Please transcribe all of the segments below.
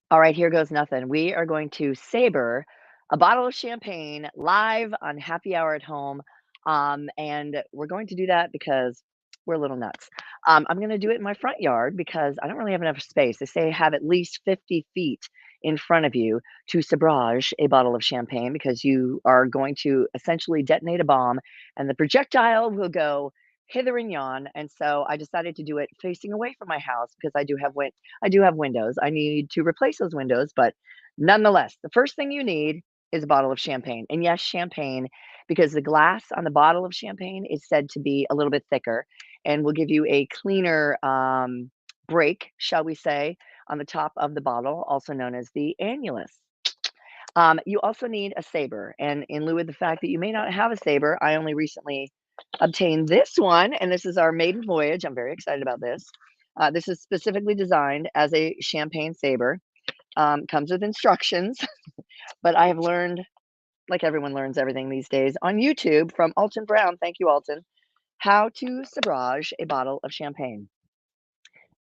All right, here goes nothing. We are going to saber a bottle of champagne live on Happy Hour at Home. And we're going to do that because we're a little nuts. I'm going to do it in my front yard because I don't really have enough space. They say have at least 50 feet in front of you to sabrage a bottle of champagne because you are going to essentially detonate a bomb and the projectile will go hither and yon. And so I decided to do it facing away from my house because I do have windows. I need to replace those windows, but nonetheless, the first thing you need is a bottle of champagne. And yes, champagne, because the glass on the bottle of champagne is said to be a little bit thicker and will give you a cleaner break, shall we say, on the top of the bottle, also known as the annulus. You also need a saber. And in lieu of the fact that you may not have a saber, I only recently obtained this one, and this is our maiden voyage. I'm very excited about this. This is specifically designed as a champagne saber. Comes with instructions, but I have learned, like everyone learns everything these days, on YouTube from Alton Brown. Thank you, Alton. How to sabrage a bottle of champagne.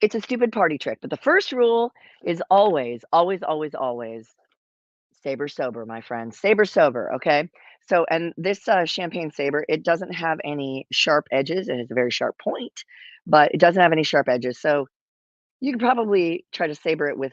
It's a stupid party trick, but the first rule is always, always, always, always saber sober, my friend. Saber sober, okay? So, and this champagne saber, it doesn't have any sharp edges. It has a very sharp point, but it doesn't have any sharp edges. So you can probably try to saber it with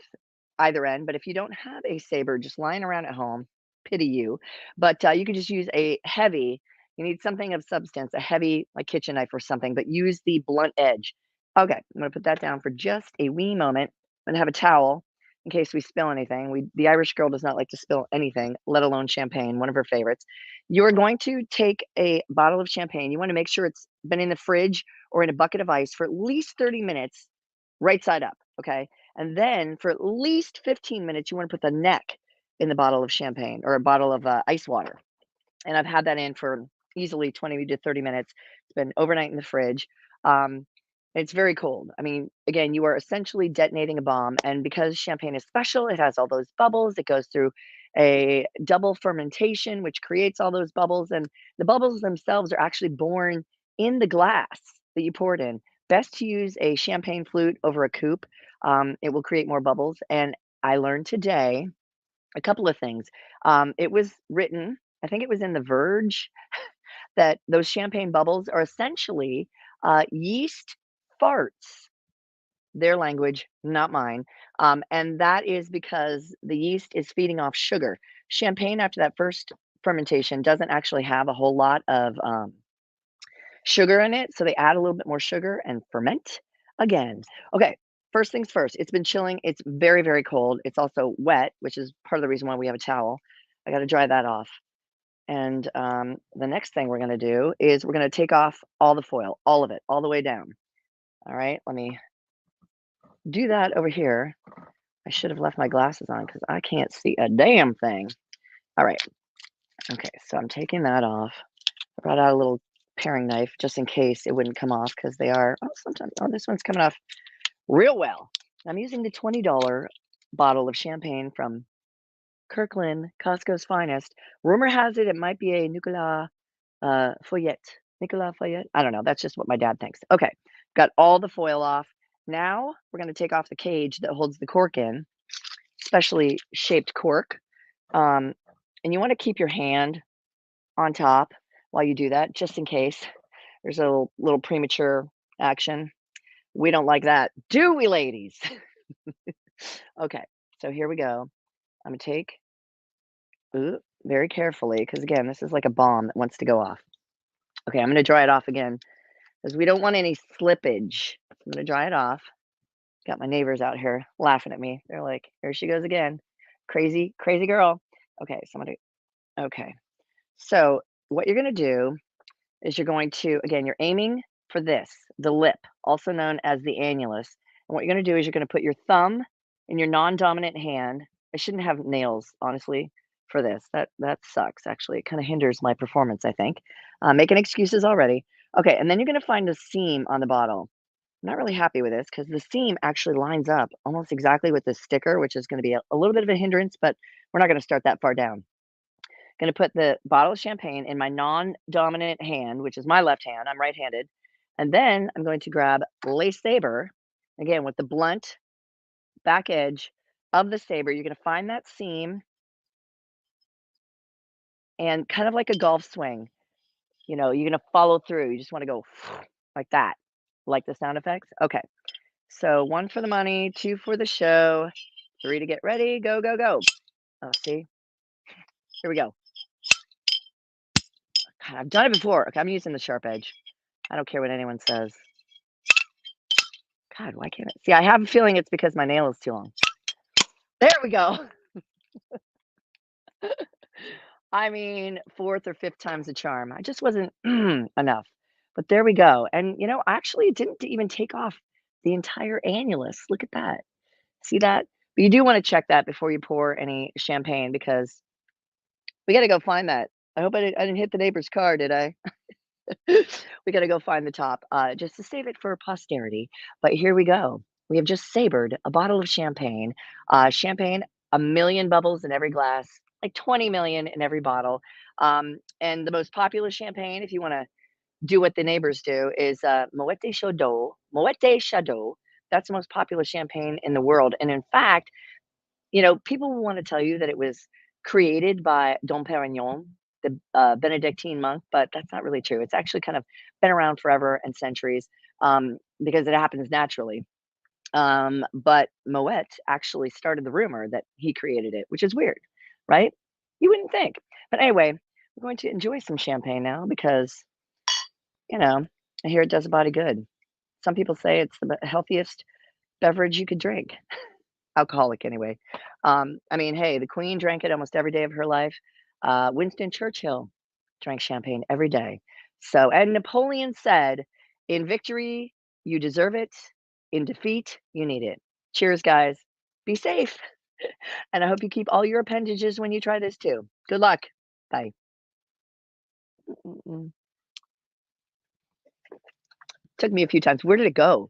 either end, but if you don't have a saber just lying around at home, pity you. But you can just use a heavy, you need something of substance, a heavy, like kitchen knife or something, but use the blunt edge. Okay, I'm gonna put that down for just a wee moment. I'm gonna have a towel in case we spill anything. The Irish girl does not like to spill anything, let alone champagne, one of her favorites. You are going to take a bottle of champagne. You want to make sure it's been in the fridge or in a bucket of ice for at least 30 minutes, right side up. Okay. And then for at least 15 minutes, you want to put the neck in the bottle of champagne or a bottle of ice water. And I've had that in for easily 20 to 30 minutes. It's been overnight in the fridge. Um, it's very cold. I mean, again, you are essentially detonating a bomb. And because champagne is special, it has all those bubbles. It goes through a double fermentation, which creates all those bubbles. And the bubbles themselves are actually born in the glass that you pour it in. Best to use a champagne flute over a coupe. It will create more bubbles. And I learned today a couple of things. It was written, I think it was in The Verge, that those champagne bubbles are essentially yeast farts. Their language, not mine. And that is because the yeast is feeding off sugar. Champagne, after that first fermentation, doesn't actually have a whole lot of sugar in it. So they add a little bit more sugar and ferment again. Okay, first things first, it's been chilling. It's very, very cold. It's also wet, which is part of the reason why we have a towel. I got to dry that off. And the next thing we're going to do is we're going to take off all the foil, all of it, all the way down. All right, let me do that over here. I should have left my glasses on because I can't see a damn thing. All right. Okay, so I'm taking that off. I brought out a little paring knife just in case it wouldn't come off because they are, oh, sometimes, oh, this one's coming off real well. I'm using the $20 bottle of champagne from Kirkland, Costco's finest. Rumor has it it might be a Nicolas Foyet. Nicolas Foyet? I don't know. That's just what my dad thinks. Okay, got all the foil off. Now we're going to take off the cage that holds the cork in, specially shaped cork. Um, and you want to keep your hand on top while you do that, just in case there's a little premature action. We don't like that, do we, ladies? Okay, so here we go. I'm gonna take, ooh, very carefully, because again, this is like a bomb that wants to go off. Okay, I'm gonna dry it off again because we don't want any slippage. I'm gonna dry it off. Got my neighbors out here laughing at me. They're like, "Here she goes again, crazy, crazy girl." Okay, somebody. Okay, so what you're gonna do is you're going to, again, you're aiming for this, the lip, also known as the annulus. And what you're going to do is you're going to put your thumb in your non-dominant hand. I shouldn't have nails, honestly, for this. That sucks. Actually, it kind of hinders my performance, I think. Making excuses already. Okay, and then you're going to find a seam on the bottle. I'm not really happy with this because the seam actually lines up almost exactly with the sticker, which is going to be a little bit of a hindrance, but we're not going to start that far down. Gonna put the bottle of champagne in my non-dominant hand, which is my left hand. I'm right-handed. And then I'm going to grab Lace Saber, again with the blunt back edge of the saber, you're gonna find that seam and kind of like a golf swing, you're gonna follow through. You just wanna go like that. Like the sound effects? Okay. So 1 for the money, 2 for the show, 3 to get ready, go, go, go. Oh, see? Here we go. God, I've done it before. Okay, I'm using the sharp edge. I don't care what anyone says. God, why can't I see, I have a feeling it's because my nail is too long. There we go. I mean, 4th or 5th time's a charm. I just wasn't enough. But there we go. And, actually, it didn't even take off the entire annulus. Look at that. See that? But you do wanna check that before you pour any champagne because we gotta go find that. I hope I didn't hit the neighbor's car, did I? We gotta go find the top, just to save it for posterity. But here we go. We have just sabered a bottle of champagne. Champagne, 1,000,000 bubbles in every glass, like 20,000,000 in every bottle. And the most popular champagne, if you wanna do what the neighbors do, is Moët Chandon. Moët Chandon. That's the most popular champagne in the world. And in fact, people will want to tell you that it was created by Dom Perignon, the Benedictine monk, but that's not really true. It's actually kind of been around forever and centuries because it happens naturally. But Moet actually started the rumor that he created it, which is weird, right? You wouldn't think. But anyway, we're going to enjoy some champagne now because, you know, I hear it does a body good. Some people say it's the healthiest beverage you could drink. Alcoholic anyway. I mean, hey, the Queen drank it almost every day of her life. Winston Churchill drank champagne every day. So, and Napoleon said, "In victory, you deserve it. In defeat, you need it." Cheers, guys. Be safe. And I hope you keep all your appendages when you try this too. Good luck. Bye. Mm-mm. Took me a few times. Where did it go?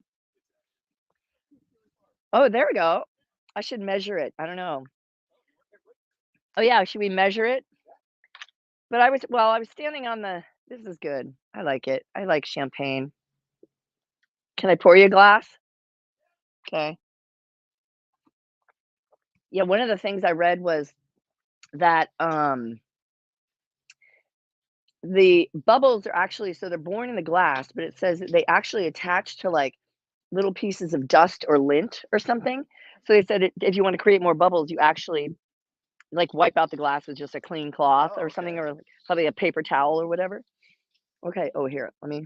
Oh, there we go. I should measure it. I don't know. Oh, yeah. Should we measure it? But I was standing on the this is good. I like it. I like champagne. Can I pour you a glass? Okay. Yeah, one of the things I read was that, the bubbles are actually so they're born in the glass, but it says that they actually attach to, like, little pieces of dust or lint or something. So they said if you wanna create more bubbles, you actually, like, wipe out the glass with just a clean cloth Oh, or something, okay. or probably a paper towel or whatever. Okay. Oh, here, let me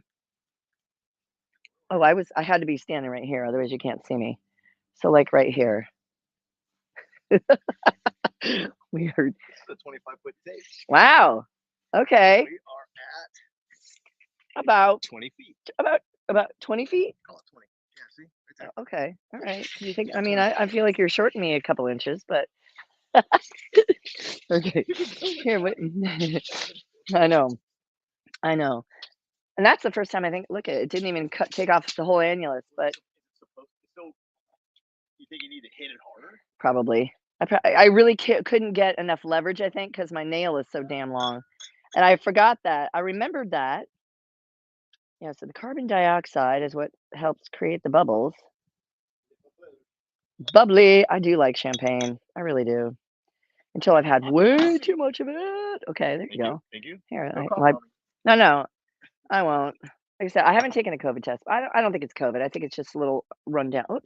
I had to be standing right here, otherwise you can't see me. So, like, right here. Weird. This is a 25-foot tape. Wow. Okay. We are at About 20 feet. about about 20 feet? Call it 20. Yeah, see? Right Okay. All right. Do you think Yeah, I mean, 20. I feel like you're shorting me a couple inches, but okay. You've been doing Here, it, wait. buddy. I know. I know. And that's the first time I think look at it, it didn't even take off the whole annulus, but Is it supposed to? So you think you need to hit it harder? probably. I really couldn't get enough leverage, I think, because my nail is so damn long. And I forgot that. I remembered that. Yeah, so the carbon dioxide is what helps create the bubbles. Bubbly. I do like champagne. I really do. Until I've had way too much of it. Okay, there you Thank you. go. Thank you. Here, No I, cough well, on me. no, no, I won't. Like I said, I haven't taken a COVID test. I don't think it's COVID. I think it's just a little rundown. Oops.